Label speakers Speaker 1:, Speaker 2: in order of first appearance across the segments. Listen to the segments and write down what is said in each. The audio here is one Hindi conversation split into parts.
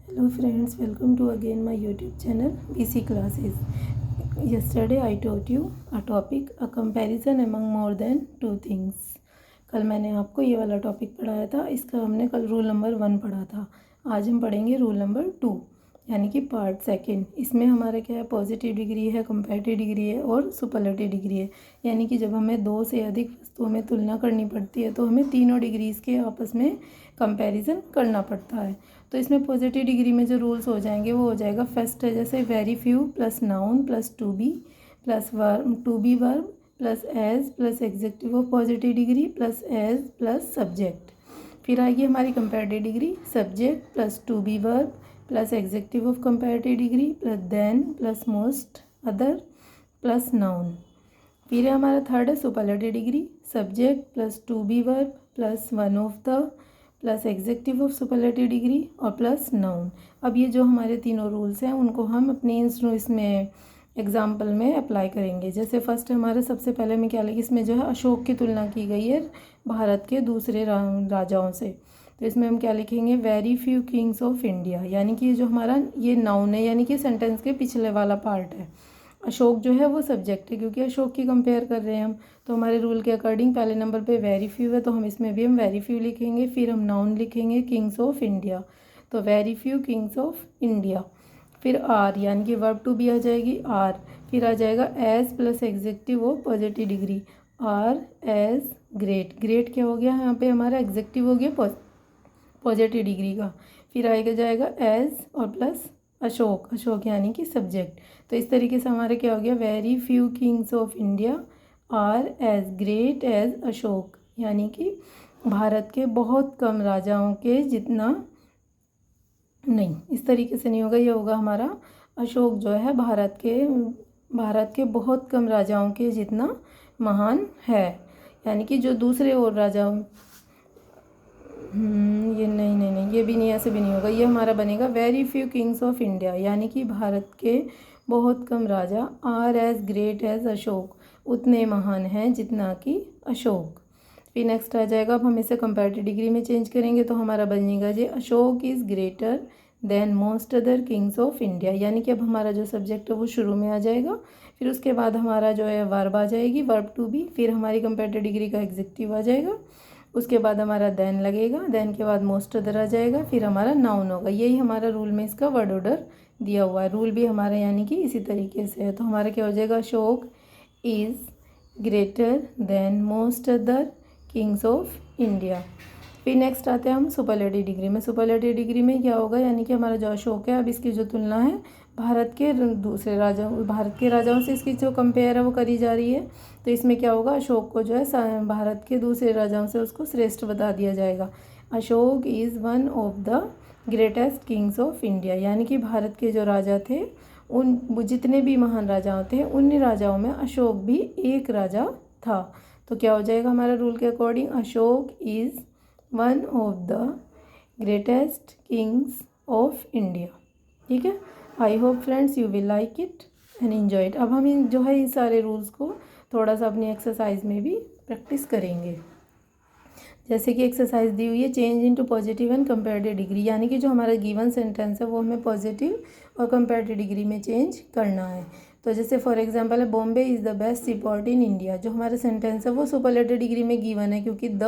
Speaker 1: Hello friends, welcome to again my YouTube channel BC Classes. Yesterday I taught you a topic, a comparison among more than two things. कल मैंने आपको ये वाला टॉपिक पढ़ाया था, इसका हमने कल रूल नंबर 1 पढ़ा था। आज हम पढ़ेंगे रूल नंबर 2 यानी कि पार्ट सेकंड। इसमें हमारा क्या है, पॉजिटिव डिग्री है, कंपैरेटिव डिग्री है और सुपरलेटिव डिग्री है। यानी कि जब हमें दो से अधिक वस्तुओं में तुलना करनी पड़ती है तो हमें तीनों डिग्रीज़ के आपस में कंपैरिजन करना पड़ता है। तो इसमें पॉजिटिव डिग्री में जो रूल्स हो जाएंगे वो हो जाएगा, फर्स्ट है जैसे very few plus noun plus to be plus verb, to be verb plus as plus adjective of positive degree plus as plus subject. फिर आएगी हमारी comparative degree, subject plus to be verb plus adjective of comparative degree plus than plus most other plus noun. फिर हमारा थर्ड है superlative degree, subject plus to be verb plus one of the plus adjective of superlative degree और प्लस नाउन। अब ये जो हमारे तीनों रूल्स हैं उनको हम अपने इसमें एग्जाम्पल में अप्लाई करेंगे। जैसे फर्स्ट हमारे सबसे पहले में क्या लगी, इसमें जो है अशोक की तुलना की गई है भारत के दूसरे राजाओं से। तो इसमें हम क्या लिखेंगे, very few kings of India, यानी कि जो हमारा ये नाउन है यानी कि सेंटेंस के पिछले वाला पार्ट है। अशोक जो है वो सब्जेक्ट है क्योंकि अशोक की कंपेयर कर रहे हैं हम। तो हमारे रूल के अकॉर्डिंग पहले नंबर पे वेरी फ्यू है तो हम इसमें भी हम वेरी फ्यू लिखेंगे। फिर हम नाउन लिखेंगे किंग्स ऑफ इंडिया, तो very few kings of India. फिर आर यानी कि वर्ब टू भी आ जाएगी आर। फिर आ जाएगा as plus adjective of positive degree, are as great. Great क्या हो गया यहाँ पे हमारा, एग्जेक्टिव हो गया पॉजिटिव डिग्री का। फिर आएगा जाएगा एज और प्लस अशोक, अशोक यानी कि सब्जेक्ट। तो इस तरीके से हमारे क्या हो गया, very few kings of India are as great as Ashok, यानी कि भारत के बहुत कम राजाओं के जितना नहीं, इस तरीके से नहीं होगा, ये होगा हमारा अशोक जो है भारत के बहुत कम राजाओं के जितना महान है। यानी कि जो दूसरे और राजाओं ये नहीं, ये भी नहीं, ऐसे भी नहीं होगा। ये हमारा बनेगा very few kings of India, यानी कि भारत के बहुत कम राजा are as great as Ashoka, उतने महान हैं जितना कि अशोक। फिर नेक्स्ट आ जाएगा, अब हम इसे कंपैरेटिव डिग्री में चेंज करेंगे तो हमारा बनेगा जी Ashok is greater than most other kings of India. यानी कि अब हमारा जो सब्जेक्ट है वो शुरू में आ जाएगा, फिर उसके बाद हमारा जो है वर्ब आ जाएगी, वर्ब टू बी, फिर हमारी कंपैरेटिव डिग्री का एग्जेक्टिव आ जाएगा, उसके बाद हमारा देन लगेगा, देन के बाद मोस्ट अदर आ जाएगा, फिर हमारा नाउन होगा। यही हमारा रूल में इसका वर्ड ऑर्डर दिया हुआ है। रूल भी हमारा यानी कि इसी तरीके से है। तो हमारा क्या हो जाएगा, Ashok is greater than most other kings of India. फिर नेक्स्ट आते हैं हम सुपरलेटिव डिग्री में। सुपरलेटिव डिग्री में क्या होगा, यानी कि हमारा जो अशोक है, अब इसकी जो तुलना है भारत के दूसरे राजाओं, भारत के राजाओं से इसकी जो कंपेयर है वो करी जा रही है। तो इसमें क्या होगा, अशोक को जो है भारत के दूसरे राजाओं से उसको श्रेष्ठ बता दिया जाएगा। Ashok is one of the greatest Kings of India, यानी कि भारत के जो राजा थे उन जितने भी महान राजाओं थे उन राजाओं में अशोक भी एक राजा था। तो क्या हो जाएगा हमारा रूल के according, Ashok is one of the greatest Kings of India. ठीक है, I hope friends you will like it and enjoy it. अब हम इन जो है इन सारे रूल्स को थोड़ा सा अपनी एक्सरसाइज में भी प्रैक्टिस करेंगे। जैसे कि एक्सरसाइज दी हुई है, change into positive and comparative degree, यानी कि जो हमारा गिवन सेंटेंस है वो हमें पॉजिटिव और कंपैरेटिव डिग्री में चेंज करना है। तो जैसे फॉर एग्जांपल है, Bombay is the best sea port in India. जो हमारा सेंटेंस है वो सुपरलेटिव डिग्री में गिवन है क्योंकि द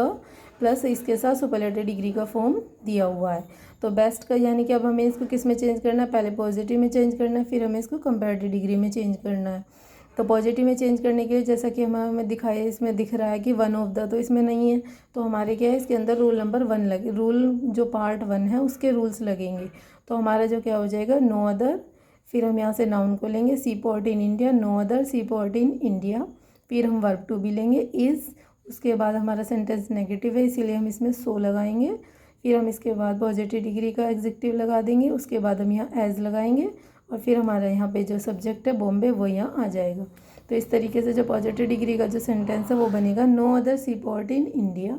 Speaker 1: प्लस इसके साथ सुपरलेटिव डिग्री का फॉर्म दिया हुआ है। तो बेस्ट का यानी कि अब हमें इसको किस में चेंज करना है, पहले पॉजिटिव में चेंज करना है, फिर हमें इसको कंपैरेटिव डिग्री में चेंज करना है। तो पॉजिटिव में चेंज करने के लिए जैसा कि हमें दिखाया, इसमें दिख रहा है कि वन ऑफ द, तो इसमें नहीं है, तो हमारे क्या है इसके अंदर रूल नंबर 1 लगे, रूल जो पार्ट 1 है उसके रूल्स लगेंगे। तो हमारा जो क्या हो जाएगा, नो अदर, फिर हम यहाँ से नाउन को लेंगे sea port in India, no other sea port in India. फिर हम वर्ब टू भी लेंगे इज़, उसके बाद हमारा सेंटेंस नेगेटिव है इसीलिए हम इसमें सो लगाएंगे। फिर हम इसके बाद पॉजिटिव डिग्री का एग्जेक्टिव लगा देंगे, उसके बाद हम यहाँ एज लगाएंगे और फिर हमारा यहाँ पे जो सब्जेक्ट है बॉम्बे वो यहाँ आ जाएगा। तो इस तरीके से जो पॉजिटिव डिग्री का जो सेंटेंस है वो बनेगा, no other sea port in India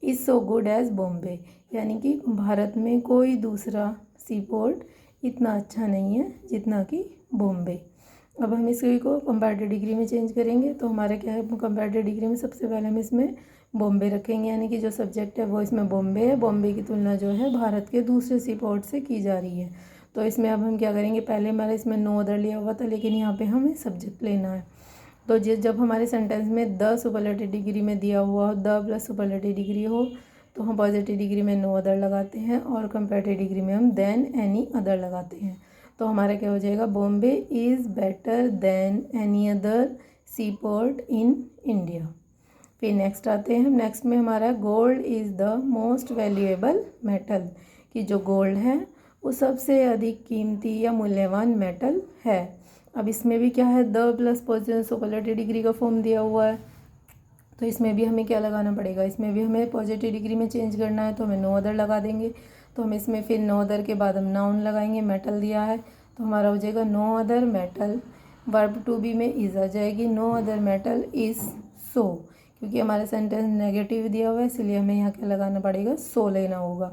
Speaker 1: is so good as Bombay, यानी कि भारत में कोई दूसरा सी पोर्ट इतना अच्छा नहीं है जितना कि बॉम्बे। अब हम इसी को कंपैरेटिव डिग्री में चेंज करेंगे। तो हमारा क्या है, कंपैरेटिव डिग्री में सबसे पहले हम इसमें बॉम्बे रखेंगे, यानी कि जो सब्जेक्ट है वो इसमें बॉम्बे है। बॉम्बे की तुलना जो है भारत के दूसरे सी पोर्ट से की जा रही है। तो इसमें अब हम क्या करेंगे, पहले हमारे इसमें नो अदर लिया हुआ था, लेकिन यहाँ पे हमें सब्जेक्ट लेना है। तो जब हमारे सेंटेंस में द सुपरलेटिव डिग्री में दिया हुआ हो, द प्लस सुपरलेटिव डिग्री हो, तो हम पॉजिटिव डिग्री में नो अदर लगाते हैं और कंपैरेटिव डिग्री में हम देन एनी अदर लगाते हैं। तो हमारा क्या हो जाएगा, Bombay is better than any other sea port in India. फिर नेक्स्ट आते हैं हम, नेक्स्ट में हमारा gold is the most valuable metal, कि जो गोल्ड है वो सबसे अधिक कीमती या मूल्यवान मेटल है। अब इसमें भी क्या है, the plus positive superlative degree का फॉर्म दिया हुआ है, तो इसमें भी हमें क्या लगाना पड़ेगा, इसमें भी हमें पॉजिटिव डिग्री में चेंज करना है, तो हमें नो अदर लगा देंगे। तो हम इसमें फिर नो अदर के बाद हम नाउन लगाएंगे, मेटल दिया है तो हमारा हो जाएगा no other metal. Verb to be में इज़ आ जाएगी, no other metal is so, क्योंकि हमारा सेंटेंस नेगेटिव दिया हुआ है इसलिए हमें यहाँ क्या लगाना पड़ेगा, सो लेना होगा।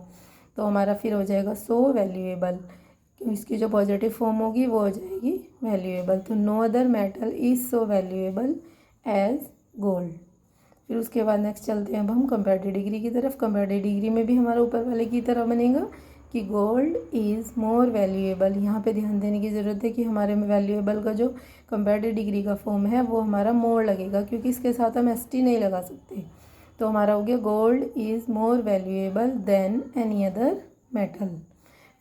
Speaker 1: तो हमारा फिर हो जाएगा सो वैल्यूएबल, इसकी जो पॉजिटिव फॉर्म होगी वो हो जाएगी वैल्यूएबल। तो no other metal is so valuable as gold. फिर उसके बाद नेक्स्ट चलते हैं अब हम कंपैरेटिव डिग्री की तरफ। कंपैरेटिव डिग्री में भी हमारा ऊपर वाले की तरह बनेगा कि गोल्ड इज़ मोर वैल्यूएबल। यहाँ पे ध्यान देने की ज़रूरत है कि हमारे में वैल्यूएबल का जो कंपैरेटिव डिग्री का फॉर्म है वो हमारा मोर लगेगा, क्योंकि इसके साथ हम एस टी नहीं लगा सकते। तो हमारा हो गया gold is more valuable then any other metal.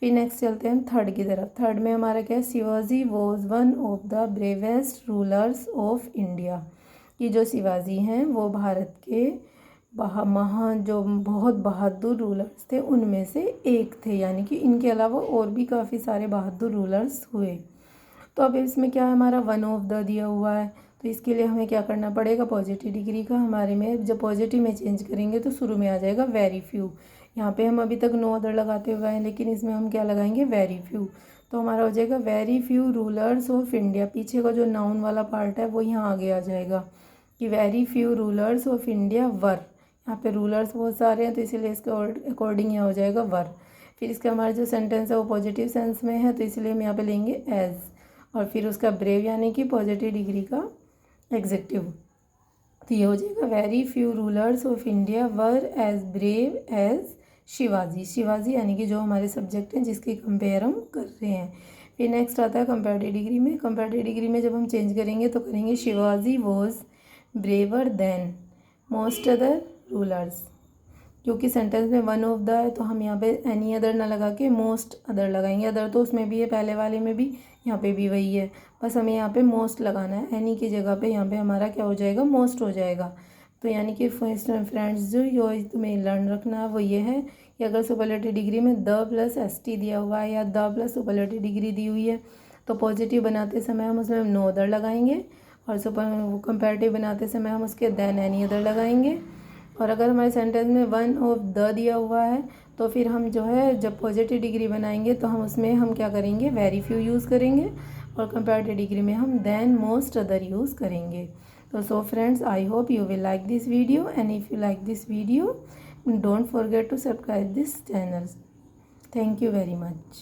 Speaker 1: फिर नेक्स्ट चलते हैं हम थर्ड की तरफ। थर्ड में हमारा क्या है, Shivaji was one of the bravest rulers of India, कि जो शिवाजी हैं वो भारत के जो बहुत बहादुर रूलर्स थे उनमें से एक थे, यानी कि इनके अलावा और भी काफ़ी सारे बहादुर रूलर्स हुए। तो अब इसमें क्या है, हमारा वन ऑफ द दिया हुआ है, तो इसके लिए हमें क्या करना पड़ेगा, पॉजिटिव डिग्री का हमारे में जब पॉजिटिव में चेंज करेंगे तो शुरू में आ जाएगा वेरी फ्यू। यहाँ पे हम अभी तक नो अदर लगाते हुए हैं, लेकिन इसमें हम क्या लगाएंगे, वेरी फ्यू। तो हमारा हो जाएगा very few rulers of India. पीछे का जो नाउन वाला पार्ट है वो यहाँ आगे आ जाएगा कि very few rulers of India were. यहाँ पे रूलर्स बहुत सारे हैं तो इसीलिए इसके अकॉर्डिंग यहाँ हो जाएगा वर। फिर इसका हमारा जो सेंटेंस है वो पॉजिटिव सेंस में है तो इसलिए हम यहाँ पे लेंगे एज, और फिर उसका ब्रेव यानी कि पॉजिटिव डिग्री का एग्जेक्टिव। तो ये हो जाएगा very few rulers of India were as brave as Shivaji. Shivaji यानी कि जो हमारे सब्जेक्ट हैं जिसकी कंपेयर हम कर रहे हैं। फिर नेक्स्ट आता है कंपैरेटिव डिग्री में। कंपैरेटिव डिग्री में जब हम चेंज करेंगे तो करेंगे Shivaji was braver than most other rulers. क्योंकि सेंटेंस में वन ऑफ द है तो हम यहाँ पे एनी अदर ना लगा के मोस्ट अदर लगाएंगे। अदर तो उसमें भी है, पहले वाले में भी, यहाँ पे भी वही है, बस हमें यहाँ पे मोस्ट लगाना है। एनी की जगह पे यहाँ पे हमारा क्या हो जाएगा, मोस्ट हो जाएगा। तो यानी कि फ्रेंड्स जो तुम्हें लर्न रखना है वो ये है कि अगर सुपरलेटिव डिग्री में द प्लस एस टी दिया हुआ है या द प्लस सुपरलेटिव डिग्री दी हुई है तो पॉजिटिव बनाते समय हम उसमें नो अदर लगाएंगे, और कंपैरेटिव बनाते समय हम उसके देन एनी अदर लगाएंगे। और अगर हमारे सेंटेंस में वन ऑफ द दिया हुआ है तो फिर हम जो है जब पॉजिटिव डिग्री बनाएंगे तो हम उसमें हम क्या करेंगे, वेरी फ्यू यूज़ करेंगे, और कंपैरेटिव डिग्री में हम देन मोस्ट अदर यूज़ करेंगे। तो so friends, I hope you will like this video, and if you like this video, don't forget to subscribe this channel. Thank you very much.